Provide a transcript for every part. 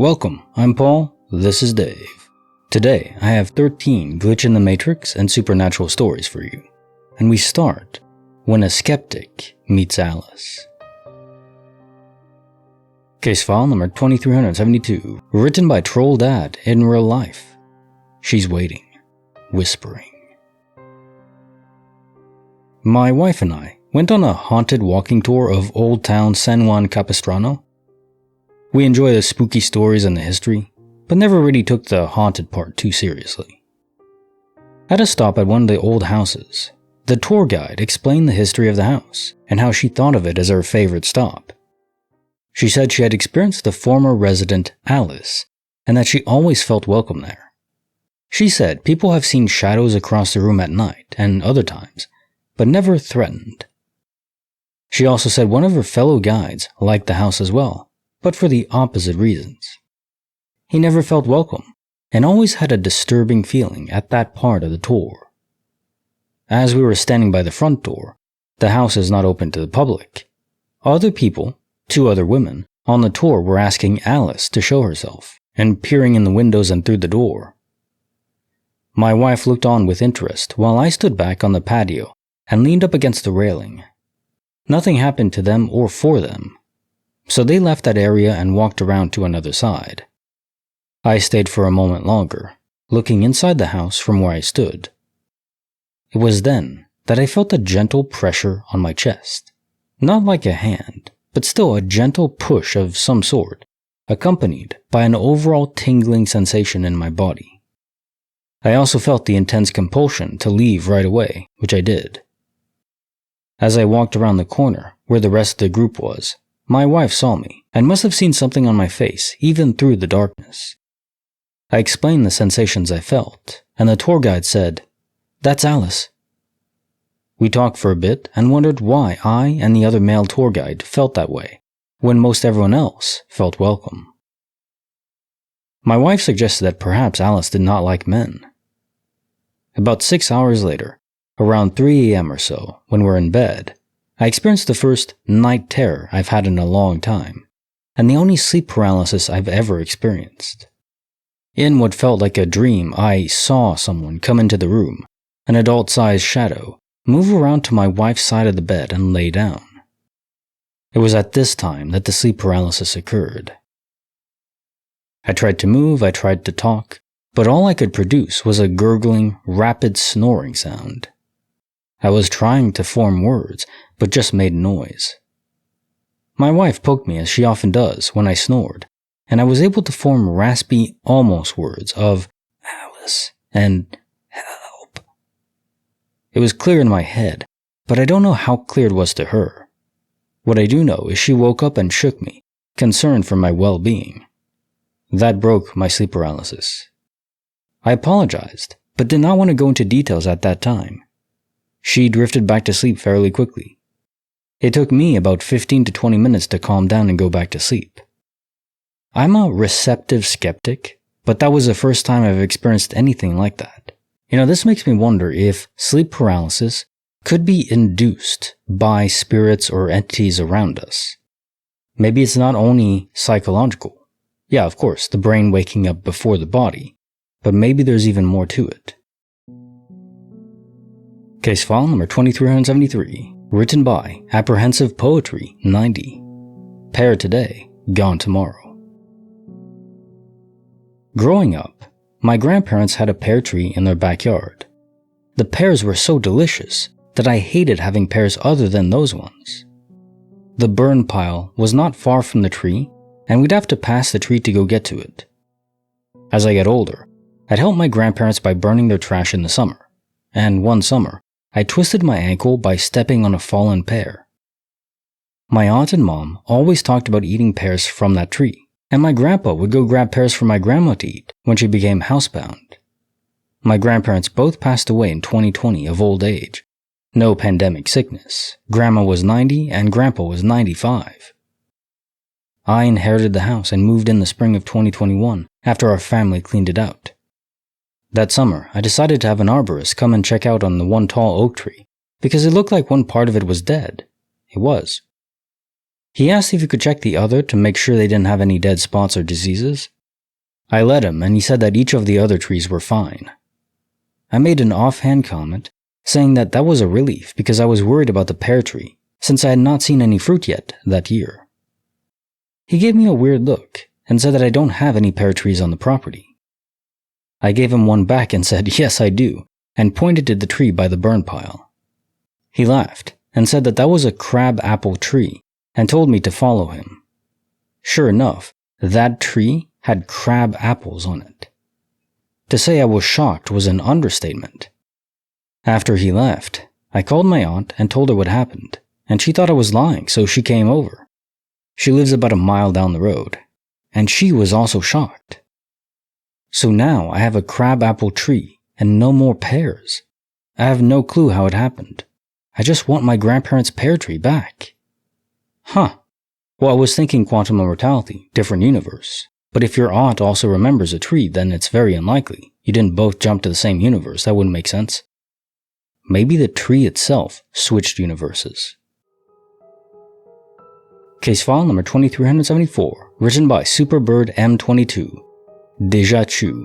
Welcome, I'm Paul, this is Dave. Today, I have 13 Glitch in the Matrix and supernatural stories for you. And we start when a skeptic meets Alice. Case file number 2372, written by Troll Dad in real life. She's waiting, whispering. My wife and I went on a haunted walking tour of Old Town San Juan Capistrano. We enjoy the spooky stories and the history, but never really took the haunted part too seriously. At a stop at one of the old houses, the tour guide explained the history of the house and how she thought of it as her favorite stop. She said she had experienced the former resident, Alice, and that she always felt welcome there. She said people have seen shadows across the room at night and other times, but never threatened. She also said one of her fellow guides liked the house as well, but for the opposite reasons. He never felt welcome, and always had a disturbing feeling at that part of the tour. As we were standing by the front door, the house is not open to the public. Other people, 2 other women, on the tour were asking Alice to show herself, and peering in the windows and through the door. My wife looked on with interest while I stood back on the patio and leaned up against the railing. Nothing happened to them or for them, so they left that area and walked around to another side. I stayed for a moment longer, looking inside the house from where I stood. It was then that I felt a gentle pressure on my chest. Not like a hand, but still a gentle push of some sort, accompanied by an overall tingling sensation in my body. I also felt the intense compulsion to leave right away, which I did. As I walked around the corner where the rest of the group was, my wife saw me and must have seen something on my face even through the darkness. I explained the sensations I felt, and the tour guide said, "That's Alice." We talked for a bit and wondered why I and the other male tour guide felt that way, when most everyone else felt welcome. My wife suggested that perhaps Alice did not like men. About 6 hours later, around 3 a.m. or so, when we're in bed, I experienced the first night terror I've had in a long time, and the only sleep paralysis I've ever experienced. In what felt like a dream, I saw someone come into the room, an adult-sized shadow, move around to my wife's side of the bed and lay down. It was at this time that the sleep paralysis occurred. I tried to move, I tried to talk, but all I could produce was a gurgling, rapid snoring sound. I was trying to form words, but just made noise. My wife poked me as she often does when I snored, and I was able to form raspy, almost words of Alice and help. It was clear in my head, but I don't know how clear it was to her. What I do know is she woke up and shook me, concerned for my well-being. That broke my sleep paralysis. I apologized, but did not want to go into details at that time. She drifted back to sleep fairly quickly. It took me about 15 to 20 minutes to calm down and go back to sleep. I'm a receptive skeptic, but that was the first time I've experienced anything like that. This makes me wonder if sleep paralysis could be induced by spirits or entities around us. Maybe it's not only psychological. Yeah, of course, the brain waking up before the body, but maybe there's even more to it. Case file number 2373, written by Apprehensive Poetry 90. Pear today, gone tomorrow. Growing up, my grandparents had a pear tree in their backyard. The pears were so delicious that I hated having pears other than those ones. The burn pile was not far from the tree, and we'd have to pass the tree to go get to it. As I got older, I'd help my grandparents by burning their trash in the summer, and one summer, I twisted my ankle by stepping on a fallen pear. My aunt and mom always talked about eating pears from that tree, and my grandpa would go grab pears for my grandma to eat when she became housebound. My grandparents both passed away in 2020 of old age. No pandemic sickness. Grandma was 90 and grandpa was 95. I inherited the house and moved in the spring of 2021 after our family cleaned it out. That summer, I decided to have an arborist come and check out on the one tall oak tree because it looked like one part of it was dead. It was. He asked if he could check the other to make sure they didn't have any dead spots or diseases. I let him, and he said that each of the other trees were fine. I made an offhand comment, saying that that was a relief because I was worried about the pear tree, since I had not seen any fruit yet that year. He gave me a weird look and said that I don't have any pear trees on the property. I gave him one back and said, yes, I do, and pointed to the tree by the burn pile. He laughed and said that that was a crab apple tree and told me to follow him. Sure enough, that tree had crab apples on it. To say I was shocked was an understatement. After he left, I called my aunt and told her what happened, and she thought I was lying, so she came over. She lives about a mile down the road, and she was also shocked. So now I have a crab apple tree and no more pears. I have no clue how it happened. I just want my grandparents' pear tree back. Huh. Well, I was thinking quantum immortality, different universe. But if your aunt also remembers a tree, then it's very unlikely. You didn't both jump to the same universe. That wouldn't make sense. Maybe the tree itself switched universes. Case file number 2374, written by Superbird M22. Déjà.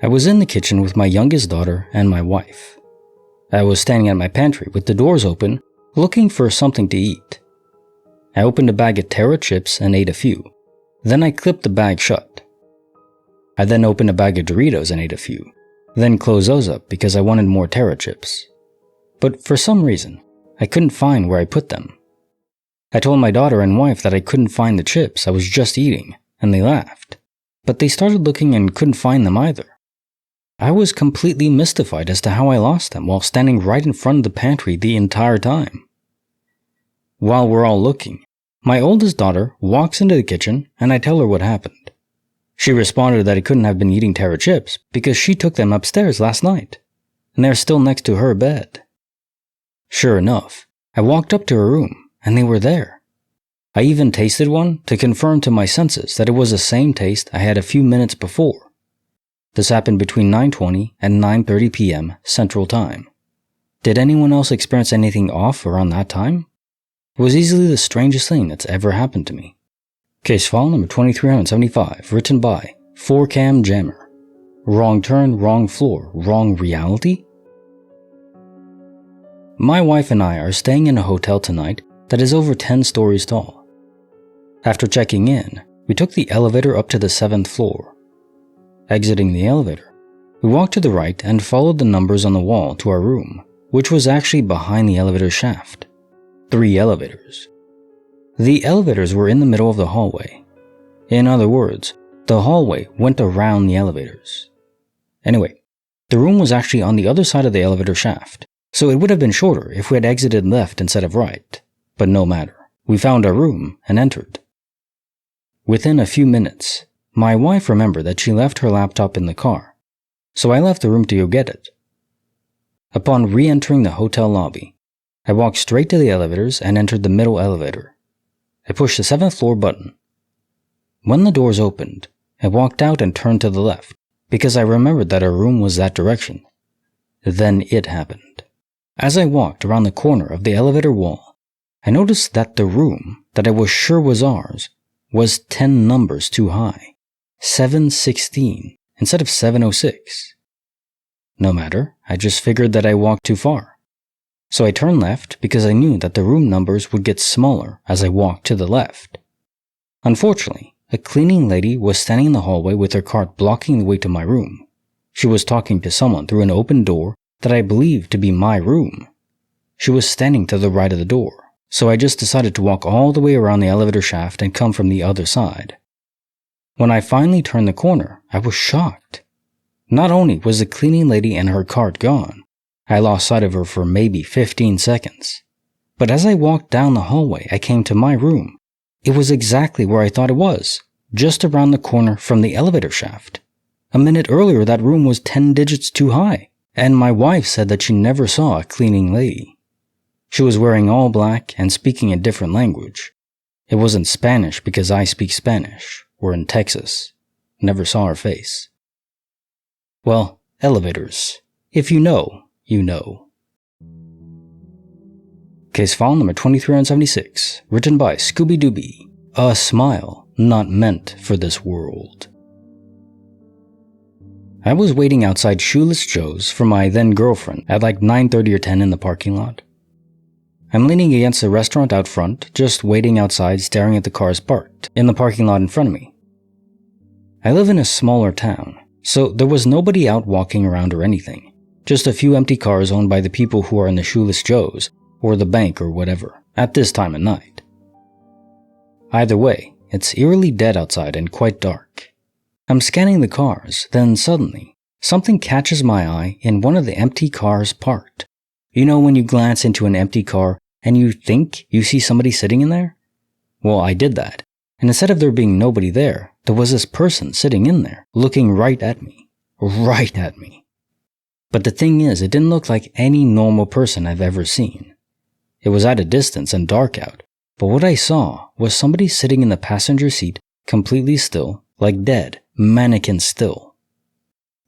I was in the kitchen with my youngest daughter and my wife. I was standing at my pantry with the doors open, looking for something to eat. I opened a bag of Terra chips and ate a few. Then I clipped the bag shut. I then opened a bag of Doritos and ate a few. Then closed those up because I wanted more Terra chips. But for some reason, I couldn't find where I put them. I told my daughter and wife that I couldn't find the chips I was just eating, and they laughed. But they started looking and couldn't find them either. I was completely mystified as to how I lost them while standing right in front of the pantry the entire time. While we're all looking, my oldest daughter walks into the kitchen and I tell her what happened. She responded that I couldn't have been eating Terra chips because she took them upstairs last night, and they're still next to her bed. Sure enough, I walked up to her room and they were there. I even tasted one to confirm to my senses that it was the same taste I had a few minutes before. This happened between 9:20 and 9:30 p.m. Central Time. Did anyone else experience anything off around that time? It was easily the strangest thing that's ever happened to me. Case file number 2375, written by 4Cam Jammer. Wrong turn, wrong floor, wrong reality? My wife and I are staying in a hotel tonight that is over 10 stories tall. After checking in, we took the elevator up to the 7th floor. Exiting the elevator, we walked to the right and followed the numbers on the wall to our room, which was actually behind the elevator shaft. 3 elevators. The elevators were in the middle of the hallway. In other words, the hallway went around the elevators. Anyway, the room was actually on the other side of the elevator shaft, so it would have been shorter if we had exited left instead of right. But no matter, we found our room and entered. Within a few minutes, my wife remembered that she left her laptop in the car, so I left the room to go get it. Upon re-entering the hotel lobby, I walked straight to the elevators and entered the middle elevator. I pushed the 7th floor button. When the doors opened, I walked out and turned to the left, because I remembered that our room was that direction. Then it happened. As I walked around the corner of the elevator wall, I noticed that the room that I was sure was ours was 10 numbers too high. 716 instead of 706. No matter, I just figured that I walked too far. So I turned left because I knew that the room numbers would get smaller as I walked to the left. Unfortunately, a cleaning lady was standing in the hallway with her cart blocking the way to my room. She was talking to someone through an open door that I believed to be my room. She was standing to the right of the door, so I just decided to walk all the way around the elevator shaft and come from the other side. When I finally turned the corner, I was shocked. Not only was the cleaning lady and her cart gone, I lost sight of her for maybe 15 seconds. But as I walked down the hallway, I came to my room. It was exactly where I thought it was, just around the corner from the elevator shaft. A minute earlier, that room was 10 digits too high, and my wife said that she never saw a cleaning lady. She was wearing all black and speaking a different language. It wasn't Spanish because I speak Spanish. We're in Texas. Never saw her face. Well, elevators. If you know, you know. Case file number 2376, written by Scooby Dooby. A smile not meant for this world. I was waiting outside Shoeless Joe's for my then girlfriend at like 9:30 or 10 in the parking lot. I'm leaning against the restaurant out front, just waiting outside staring at the cars parked in the parking lot in front of me. I live in a smaller town, so there was nobody out walking around or anything, just a few empty cars owned by the people who are in the Shoeless Joe's or the bank or whatever at this time of night. Either way, it's eerily dead outside and quite dark. I'm scanning the cars, then suddenly, something catches my eye in one of the empty cars parked. You know when you glance into an empty car and you think you see somebody sitting in there? Well, I did that, and instead of there being nobody there was this person sitting in there, looking right at me. Right at me. But the thing is, it didn't look like any normal person I've ever seen. It was at a distance and dark out, but what I saw was somebody sitting in the passenger seat completely still, like dead, mannequin still.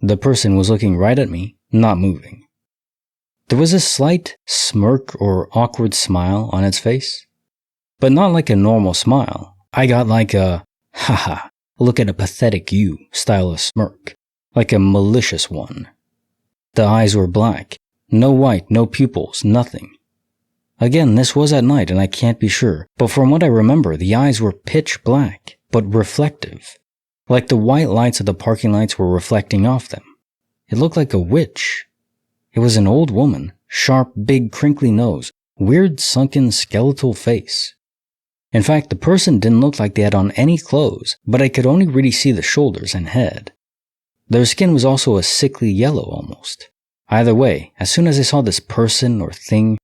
The person was looking right at me, not moving. There was a slight smirk or awkward smile on its face, but not like a normal smile. I got like a, haha, look at a pathetic you style of smirk, like a malicious one. The eyes were black, no white, no pupils, nothing. Again, this was at night and I can't be sure, but from what I remember, the eyes were pitch black, but reflective. Like the white lights of the parking lights were reflecting off them. It looked like a witch. It was an old woman, sharp, big, crinkly nose, weird, sunken, skeletal face. In fact, the person didn't look like they had on any clothes, but I could only really see the shoulders and head. Their skin was also a sickly yellow almost. Either way, as soon as I saw this person or thing,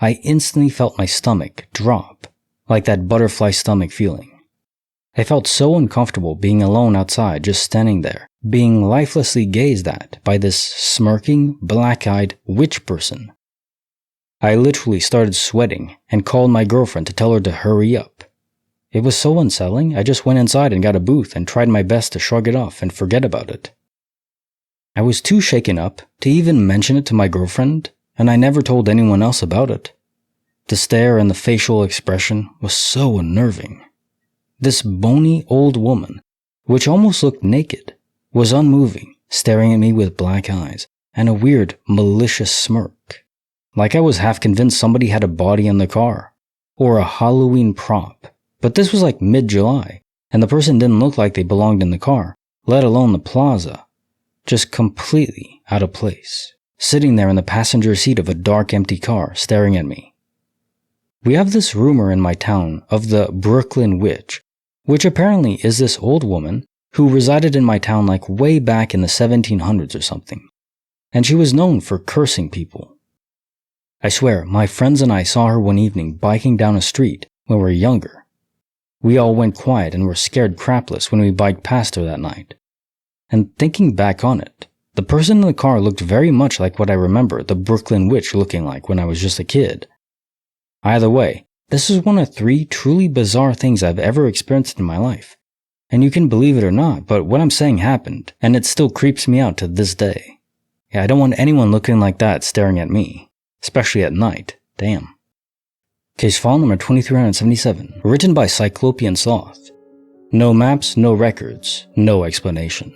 I instantly felt my stomach drop, like that butterfly stomach feeling. I felt so uncomfortable being alone outside, just standing there, being lifelessly gazed at by this smirking, black-eyed witch person. I literally started sweating and called my girlfriend to tell her to hurry up. It was so unsettling, I just went inside and got a booth and tried my best to shrug it off and forget about it. I was too shaken up to even mention it to my girlfriend, and I never told anyone else about it. The stare and the facial expression was so unnerving. This bony old woman, which almost looked naked, was unmoving, staring at me with black eyes and a weird, malicious smirk. Like I was half convinced somebody had a body in the car, or a Halloween prop. But this was like mid-July, and the person didn't look like they belonged in the car, let alone the plaza. Just completely out of place, sitting there in the passenger seat of a dark, empty car, staring at me. We have this rumor in my town of the Brooklyn Witch, which apparently is this old woman who resided in my town like way back in the 1700s or something, and she was known for cursing people. I swear, my friends and I saw her one evening biking down a street when we were younger. We all went quiet and were scared crapless when we biked past her that night. And thinking back on it, the person in the car looked very much like what I remember the Brooklyn Witch looking like when I was just a kid. Either way, this is one of 3 truly bizarre things I've ever experienced in my life. And you can believe it or not, but what I'm saying happened, and it still creeps me out to this day. Yeah, I don't want anyone looking like that staring at me, especially at night. Damn. Case file number 2377, written by Cyclopean Sloth. No maps, no records, no explanation.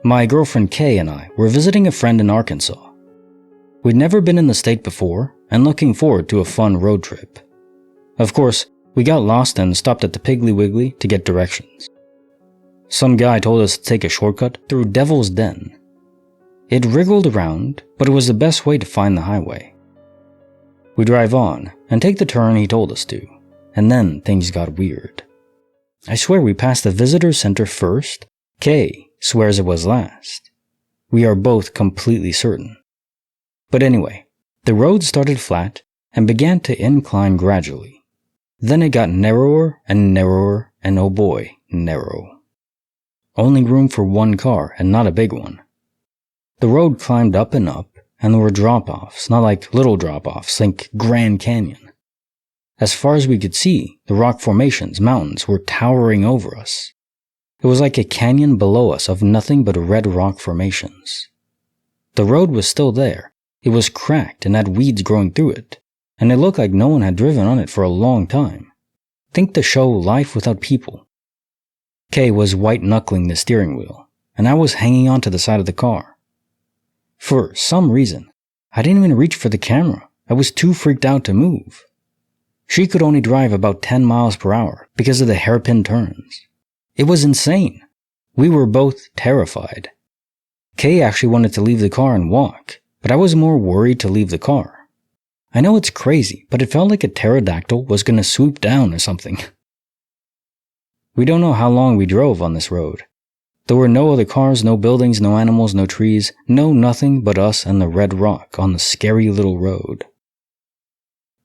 My girlfriend Kay and I were visiting a friend in Arkansas. We'd never been in the state before, and looking forward to a fun road trip. Of course, we got lost and stopped at the Piggly Wiggly to get directions. Some guy told us to take a shortcut through Devil's Den. It wriggled around, but it was the best way to find the highway. We drive on and take the turn he told us to, and then things got weird. I swear we passed the visitor center first. Kay swears it was last. We are both completely certain. But anyway, the road started flat and began to incline gradually. Then it got narrower and narrower and oh boy, narrow. Only room for one car and not a big one. The road climbed up and up, and there were drop-offs, not like little drop-offs, think Grand Canyon. As far as we could see, the rock formations, mountains, were towering over us. It was like a canyon below us of nothing but red rock formations. The road was still there, It was cracked and had weeds growing through it, and it looked like no one had driven on it for a long time. Think the show Life Without People. Kay was white-knuckling the steering wheel, and I was hanging onto the side of the car. For some reason, I didn't even reach for the camera. I was too freaked out to move. She could only drive about 10 miles per hour because of the hairpin turns. It was insane. We were both terrified. Kay actually wanted to leave the car and walk, but I was more worried to leave the car. I know it's crazy, but it felt like a pterodactyl was going to swoop down or something. We don't know how long we drove on this road. There were no other cars, no buildings, no animals, no trees, no nothing but us and the red rock on the scary little road.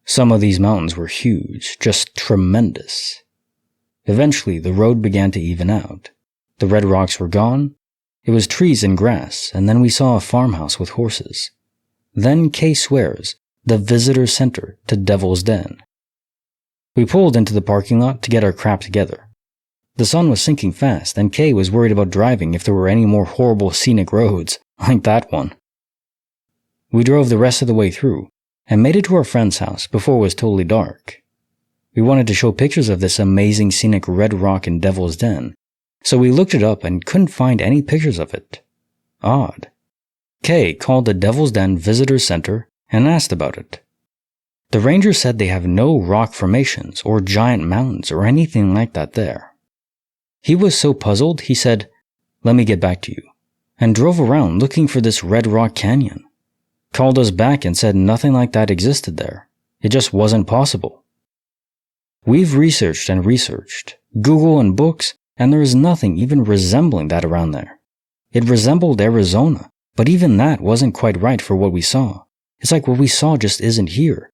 Some of these mountains were huge, just tremendous. Eventually, the road began to even out. The red rocks were gone. It was trees and grass, and then we saw a farmhouse with horses. Then Kay swears, the visitor center to Devil's Den. We pulled into the parking lot to get our crap together. The sun was sinking fast, and Kay was worried about driving if there were any more horrible scenic roads, like that one. We drove the rest of the way through, and made it to our friend's house before it was totally dark. We wanted to show pictures of this amazing scenic red rock in Devil's Den, so we looked it up and couldn't find any pictures of it. Odd. Kay called the Devil's Den Visitor Center and asked about it. The ranger said they have no rock formations or giant mountains or anything like that there. He was so puzzled, he said, "Let me get back to you," and drove around looking for this red rock canyon. Called us back and said nothing like that existed there. It just wasn't possible. We've researched and researched, Google and books, and there is nothing even resembling that around there. It resembled Arizona, but even that wasn't quite right for what we saw. It's like what we saw just isn't here.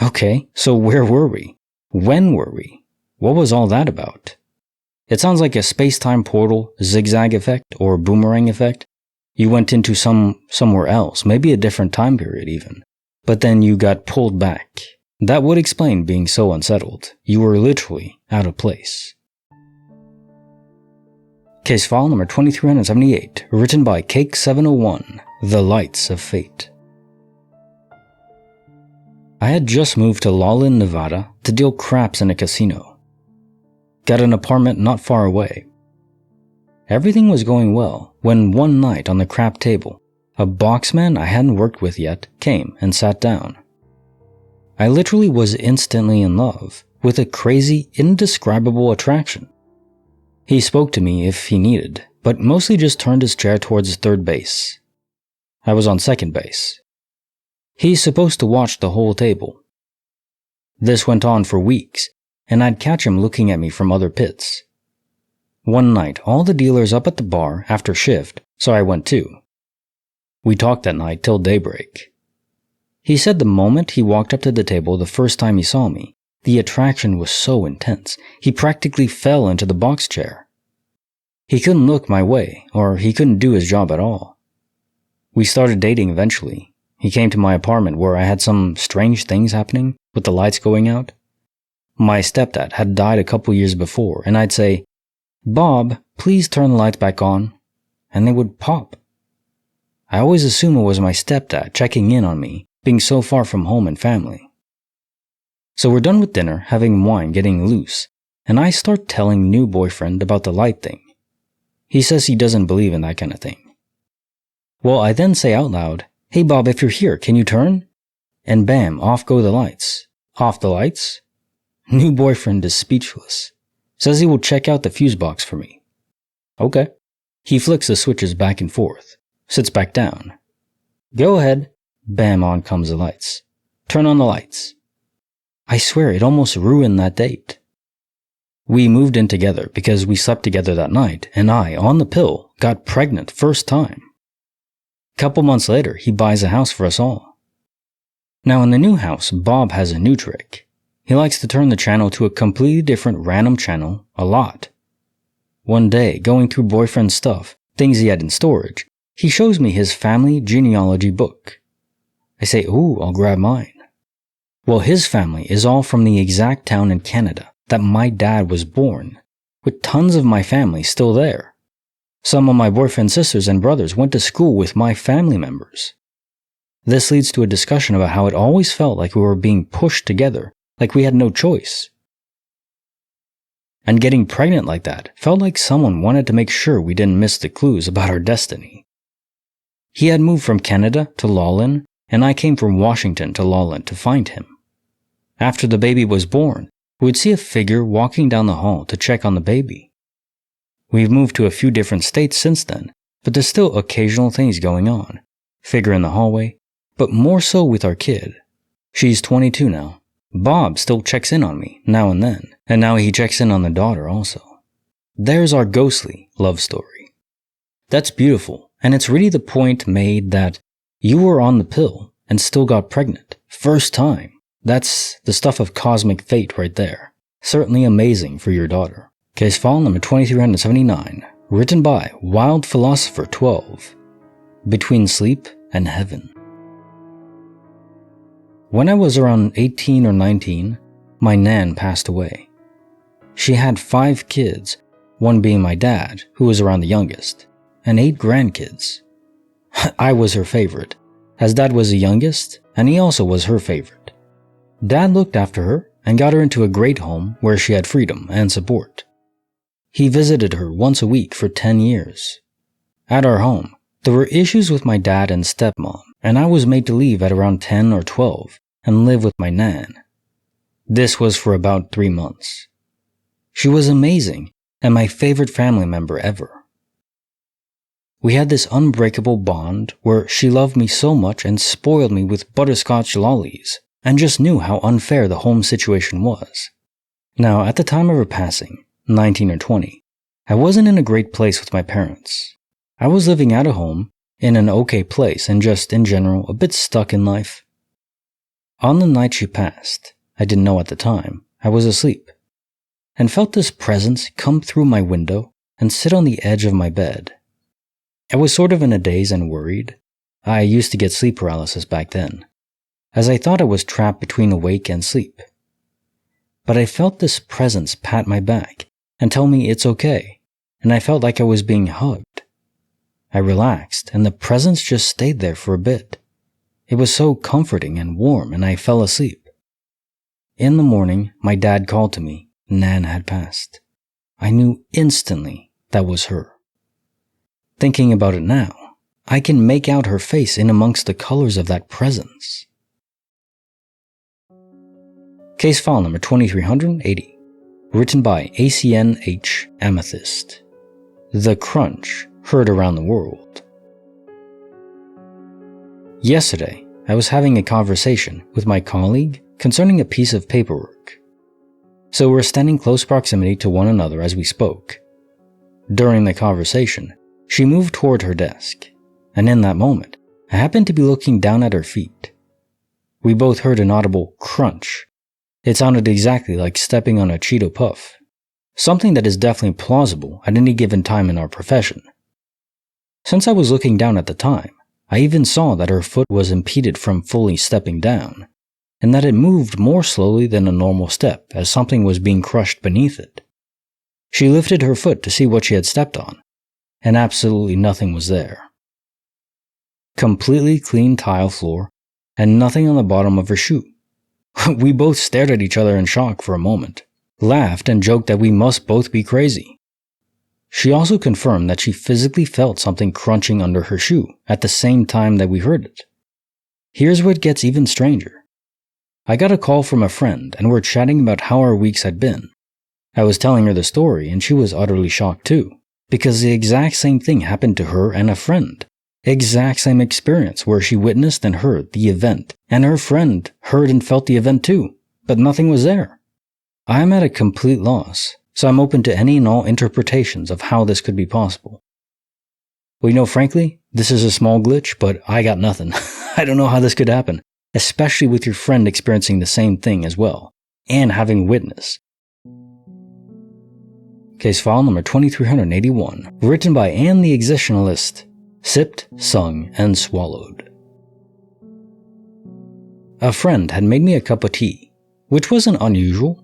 Okay, so where were we? When were we? What was all that about? It sounds like a space-time portal, zigzag effect, or boomerang effect. You went into somewhere else, maybe a different time period even. But then you got pulled back. That would explain being so unsettled. You were literally out of place. Case file number 2378, written by Cake701, The Lights of Fate. I had just moved to Lawlin, Nevada to deal craps in a casino. Got an apartment not far away. Everything was going well when one night on the crap table, a boxman I hadn't worked with yet came and sat down. I literally was instantly in love with a crazy, indescribable attraction. He spoke to me if he needed, but mostly just turned his chair towards third base. I was on second base. He's supposed to watch the whole table. This went on for weeks, and I'd catch him looking at me from other pits. One night, all the dealers up at the bar after shift, so I went too. We talked that night till daybreak. He said the moment he walked up to the table the first time he saw me, the attraction was so intense, he practically fell into the box chair. He couldn't look my way, or he couldn't do his job at all. We started dating eventually. He came to my apartment where I had some strange things happening, with the lights going out. My stepdad had died a couple years before, and I'd say, "Bob, please turn the lights back on," and they would pop. I always assumed it was my stepdad checking in on me, being so far from home and family. So we're done with dinner, having wine, getting loose, and I start telling new boyfriend about the light thing. He says he doesn't believe in that kind of thing. Well, I then say out loud, "Hey Bob, if you're here, can you turn?" And bam, off go the lights. Off the lights? New boyfriend is speechless. Says he will check out the fuse box for me. Okay. He flicks the switches back and forth. Sits back down. Go ahead. Bam, on comes the lights. Turn on the lights. I swear it almost ruined that date. We moved in together because we slept together that night, and I, on the pill, got pregnant first time. Couple months later, he buys a house for us all. Now in the new house, Bob has a new trick. He likes to turn the channel to a completely different random channel a lot. One day, going through boyfriend's stuff, things he had in storage, he shows me his family genealogy book. I say, "Ooh, I'll grab mine." Well, his family is all from the exact town in Canada that my dad was born, with tons of my family still there. Some of my boyfriend's sisters and brothers went to school with my family members. This leads to a discussion about how it always felt like we were being pushed together, like we had no choice. And getting pregnant like that felt like someone wanted to make sure we didn't miss the clues about our destiny. He had moved from Canada to Lawlin, and I came from Washington to Lawlin to find him. After the baby was born, we would see a figure walking down the hall to check on the baby. We've moved to a few different states since then, but there's still occasional things going on. Figure in the hallway, but more so with our kid. She's 22 now. Bob still checks in on me now and then, and now he checks in on the daughter also. There's our ghostly love story. That's beautiful, and it's really the point made that you were on the pill and still got pregnant. First time. That's the stuff of cosmic fate right there. Certainly amazing for your daughter. Case file number 2379, written by Wild Philosopher 12. Between Sleep and Heaven. When I was around 18 or 19, my nan passed away. She had 5 kids, one being my dad, who was around the youngest, and 8 grandkids. I was her favorite, as Dad was the youngest, and he also was her favorite. Dad looked after her and got her into a great home where she had freedom and support. He visited her once a week for 10 years. At our home, there were issues with my dad and stepmom, and I was made to leave at around 10 or 12 and live with my nan. This was for about 3 months. She was amazing and my favorite family member ever. We had this unbreakable bond where she loved me so much and spoiled me with butterscotch lollies, and just knew how unfair the home situation was. Now, at the time of her passing, 19 or 20, I wasn't in a great place with my parents. I was living at a home, in an okay place, and just, in general, a bit stuck in life. On the night she passed, I didn't know at the time, I was asleep, and felt this presence come through my window and sit on the edge of my bed. I was sort of in a daze and worried. I used to get sleep paralysis back then, as I thought I was trapped between awake and sleep. But I felt this presence pat my back and tell me it's okay, and I felt like I was being hugged. I relaxed, and the presence just stayed there for a bit. It was so comforting and warm, and I fell asleep. In the morning, my dad called to me. Nan had passed. I knew instantly that was her. Thinking about it now, I can make out her face in amongst the colors of that presence. Case file number 2380, written by ACNH Amethyst. The Crunch Heard Around the World. Yesterday, I was having a conversation with my colleague concerning a piece of paperwork. So we're standing close proximity to one another as we spoke. During the conversation, she moved toward her desk, and in that moment, I happened to be looking down at her feet. We both heard an audible crunch. It sounded exactly like stepping on a Cheeto Puff, something that is definitely plausible at any given time in our profession. Since I was looking down at the time, I even saw that her foot was impeded from fully stepping down, and that it moved more slowly than a normal step as something was being crushed beneath it. She lifted her foot to see what she had stepped on, and absolutely nothing was there. Completely clean tile floor, and nothing on the bottom of her shoe. We both stared at each other in shock for a moment, laughed and joked that we must both be crazy. She also confirmed that she physically felt something crunching under her shoe at the same time that we heard it. Here's where it gets even stranger. I got a call from a friend and we're chatting about how our weeks had been. I was telling her the story and she was utterly shocked too, because the exact same thing happened to her and a friend. Exact same experience where she witnessed and heard the event, and her friend heard and felt the event too, but nothing was there. I'm at a complete loss, so I'm open to any and all interpretations of how this could be possible. Well, frankly, this is a small glitch, but I got nothing. I don't know how this could happen, especially with your friend experiencing the same thing as well, and having witness. Case file number 2381, written by Anne the Existentialist. Sipped, sung, and swallowed. A friend had made me a cup of tea, which wasn't unusual,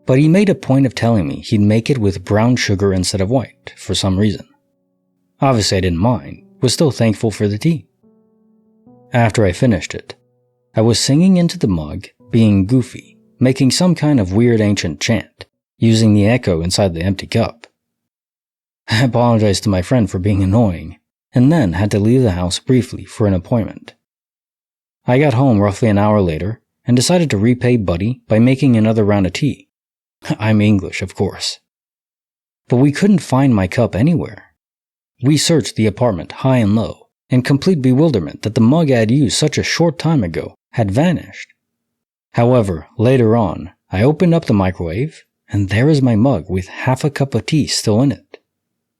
but he made a point of telling me he'd make it with brown sugar instead of white, for some reason. Obviously I didn't mind, was still thankful for the tea. After I finished it, I was singing into the mug, being goofy, making some kind of weird ancient chant, using the echo inside the empty cup. I apologized to my friend for being annoying, and then had to leave the house briefly for an appointment. I got home roughly an hour later and decided to repay Buddy by making another round of tea. I'm English, of course. But we couldn't find my cup anywhere. We searched the apartment high and low, in complete bewilderment that the mug I had used such a short time ago had vanished. However, later on, I opened up the microwave, and there is my mug with half a cup of tea still in it.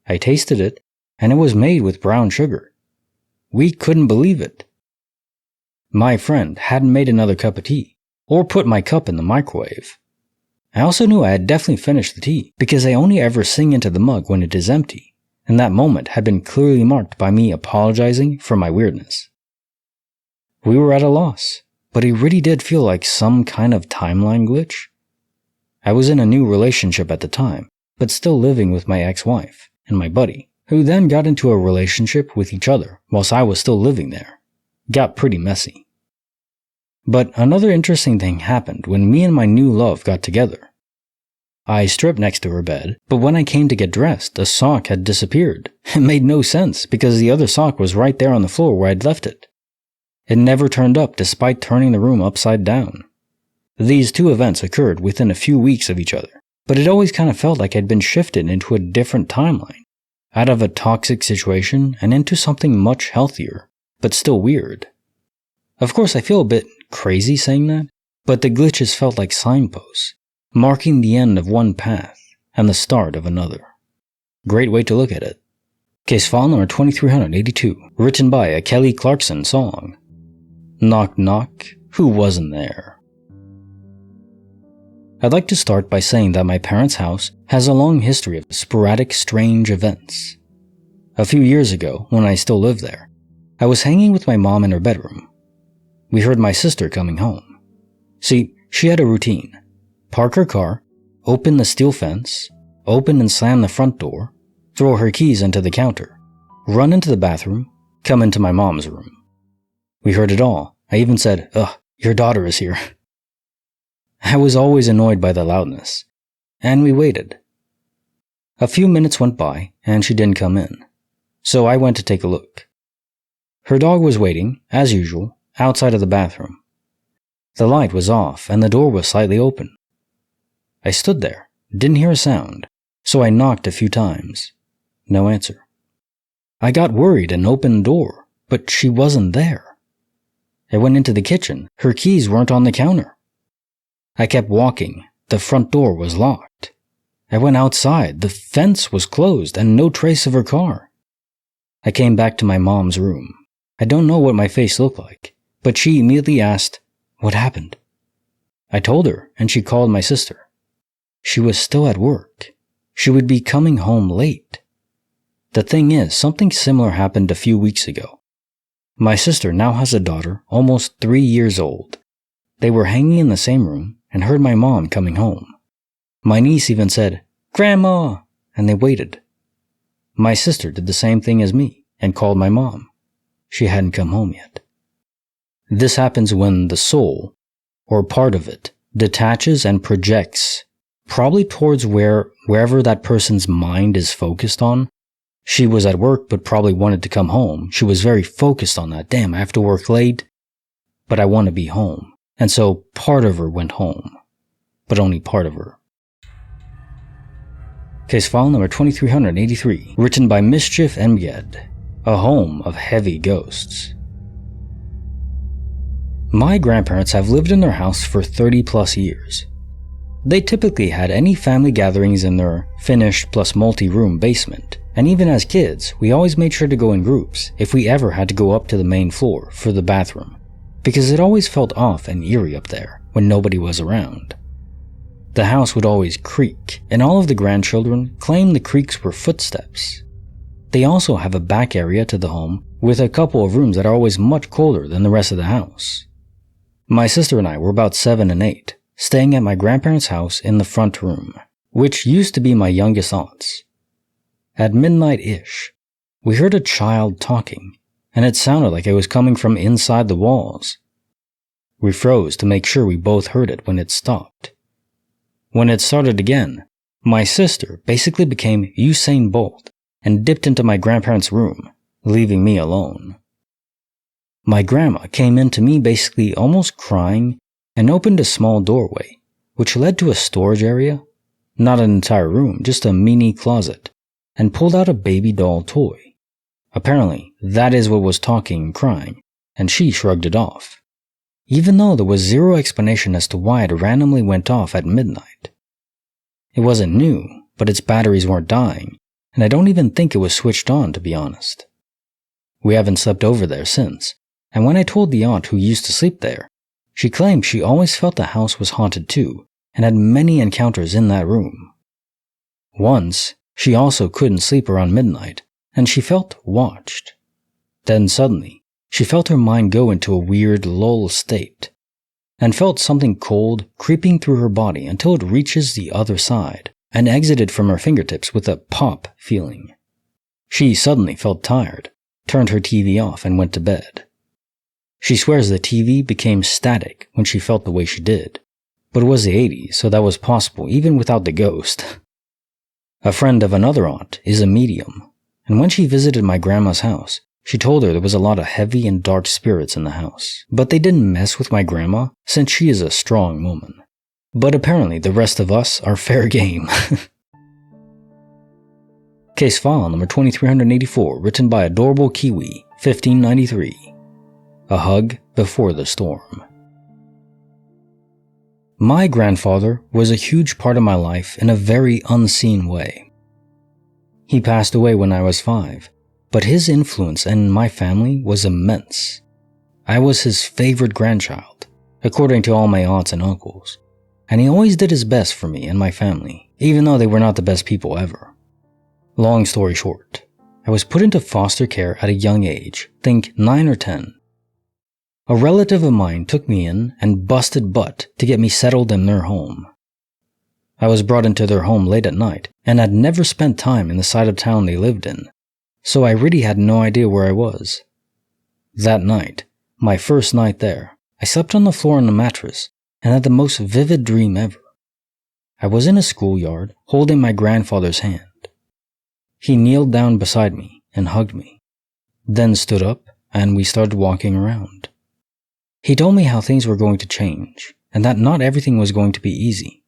I tasted it, and it was made with brown sugar. We couldn't believe it. My friend hadn't made another cup of tea, or put my cup in the microwave. I also knew I had definitely finished the tea, because I only ever sing into the mug when it is empty, and that moment had been clearly marked by me apologizing for my weirdness. We were at a loss, but it really did feel like some kind of timeline glitch. I was in a new relationship at the time, but still living with my ex-wife and my buddy, who then got into a relationship with each other whilst I was still living there. Got pretty messy. But another interesting thing happened when me and my new love got together. I stripped next to her bed, but when I came to get dressed, a sock had disappeared. It made no sense because the other sock was right there on the floor where I'd left it. It never turned up despite turning the room upside down. These two events occurred within a few weeks of each other, but it always kind of felt like I'd been shifted into a different timeline, out of a toxic situation and into something much healthier, but still weird. Of course, I feel a bit crazy saying that, but the glitches felt like signposts, marking the end of one path and the start of another. Great way to look at it. Case file number 2382, written by a Kelly Clarkson song. Knock knock, who wasn't there? I'd like to start by saying that my parents' house has a long history of sporadic strange events. A few years ago, when I still lived there, I was hanging with my mom in her bedroom. We heard my sister coming home. See, she had a routine. Park her car, open the steel fence, open and slam the front door, throw her keys into the counter, run into the bathroom, come into my mom's room. We heard it all. I even said, "Ugh, your daughter is here." I was always annoyed by the loudness, and we waited. A few minutes went by, and she didn't come in, so I went to take a look. Her dog was waiting, as usual, outside of the bathroom. The light was off, and the door was slightly open. I stood there, didn't hear a sound, so I knocked a few times. No answer. I got worried and opened the door, but she wasn't there. I went into the kitchen. Her keys weren't on the counter. I kept walking. The front door was locked. I went outside. The fence was closed and no trace of her car. I came back to my mom's room. I don't know what my face looked like, but she immediately asked, "What happened?" I told her, and she called my sister. She was still at work. She would be coming home late. The thing is, something similar happened a few weeks ago. My sister now has a daughter, almost 3 years old. They were hanging in the same room and heard my mom coming home. My niece even said, "Grandma," and they waited. My sister did the same thing as me and called my mom. She hadn't come home yet. This happens when the soul, or part of it, detaches and projects, probably towards wherever that person's mind is focused on. She was at work but probably wanted to come home. She was very focused on that. Damn, I have to work late, but I want to be home. And so part of her went home, but only part of her. Case file number 2383, written by Mischief Mged, a home of heavy ghosts. My grandparents have lived in their house for 30 plus years. They typically had any family gatherings in their finished plus multi-room basement, and even as kids, we always made sure to go in groups if we ever had to go up to the main floor for the bathroom, because it always felt off and eerie up there when nobody was around. The house would always creak, and all of the grandchildren claimed the creaks were footsteps. They also have a back area to the home with a couple of rooms that are always much colder than the rest of the house. My sister and I were about 7 and 8, staying at my grandparents' house in the front room, which used to be my youngest aunt's. At midnight-ish, we heard a child talking, and it sounded like it was coming from inside the walls. We froze to make sure we both heard it when it stopped. When it started again, my sister basically became Usain Bolt and dipped into my grandparents' room, leaving me alone. My grandma came in to me basically almost crying and opened a small doorway, which led to a storage area, not an entire room, just a mini closet, and pulled out a baby doll toy. Apparently, that is what was talking and crying, and she shrugged it off, even though there was zero explanation as to why it randomly went off at midnight. It wasn't new, but its batteries weren't dying, and I don't even think it was switched on, to be honest. We haven't slept over there since, and when I told the aunt who used to sleep there, she claimed she always felt the house was haunted too, and had many encounters in that room. Once, she also couldn't sleep around midnight, and she felt watched. Then suddenly, she felt her mind go into a weird lull state, and felt something cold creeping through her body until it reaches the other side, and exited from her fingertips with a pop feeling. She suddenly felt tired, turned her TV off, and went to bed. She swears the TV became static when she felt the way she did, but it was the 80s, so that was possible even without the ghost. A friend of another aunt is a medium, and when she visited my grandma's house, she told her there was a lot of heavy and dark spirits in the house, but they didn't mess with my grandma since she is a strong woman. But apparently the rest of us are fair game. Case file number 2384, written by Adorable Kiwi, 1593. A hug before the storm. My grandfather was a huge part of my life in a very unseen way. He passed away when I was 5, but his influence in my family was immense. I was his favorite grandchild, according to all my aunts and uncles, and he always did his best for me and my family, even though they were not the best people ever. Long story short, I was put into foster care at a young age, think 9 or 10. A relative of mine took me in and busted butt to get me settled in their home. I was brought into their home late at night and had never spent time in the side of town they lived in, so I really had no idea where I was. That night, my first night there, I slept on the floor on a mattress and had the most vivid dream ever. I was in a schoolyard holding my grandfather's hand. He kneeled down beside me and hugged me, then stood up and we started walking around. He told me how things were going to change and that not everything was going to be easy.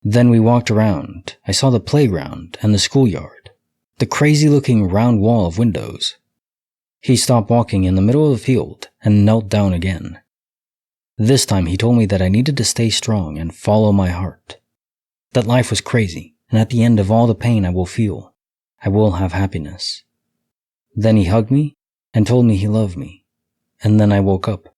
Then we walked around. I saw the playground and the schoolyard, the crazy-looking round wall of windows. He stopped walking in the middle of the field and knelt down again. This time he told me that I needed to stay strong and follow my heart, that life was crazy, and at the end of all the pain I will feel, I will have happiness. Then he hugged me and told me he loved me, and then I woke up.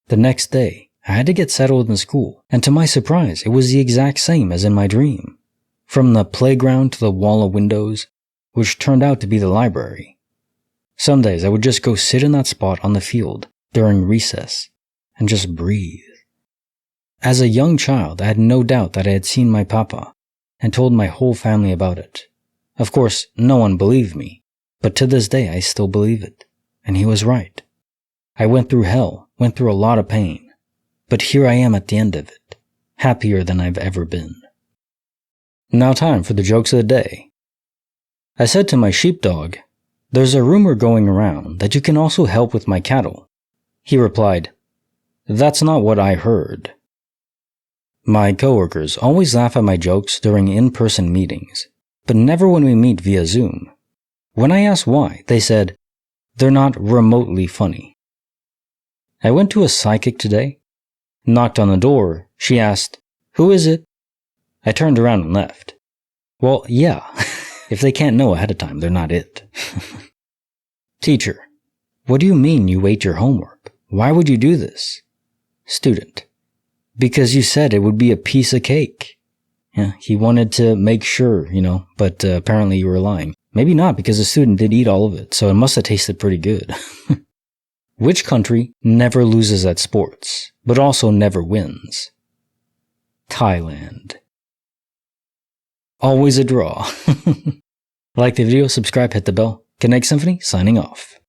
The next day, I had to get settled in school, and to my surprise, it was the exact same as in my dream. From the playground to the wall of windows, which turned out to be the library. Some days I would just go sit in that spot on the field during recess and just breathe. As a young child, I had no doubt that I had seen my papa and told my whole family about it. Of course, no one believed me, but to this day I still believe it, and he was right. I went through hell, went through a lot of pain, but here I am at the end of it, happier than I've ever been. Now time for the jokes of the day. I said to my sheepdog, "There's a rumor going around that you can also help with my cattle." He replied, "That's not what I heard." My coworkers always laugh at my jokes during in-person meetings, but never when we meet via Zoom. When I asked why, they said, "They're not remotely funny." I went to a psychic today, knocked on the door, she asked, "Who is it?" I turned around and left. Well, yeah, if they can't know ahead of time, they're not it. Teacher, what do you mean you ate your homework? Why would you do this? Student, because you said it would be a piece of cake. Yeah, he wanted to make sure, but apparently you were lying. Maybe not, because the student did eat all of it, so it must have tasted pretty good. Which country never loses at sports, but also never wins? Thailand. Always a draw. Like the video, subscribe, hit the bell. Kinetic Symphony, signing off.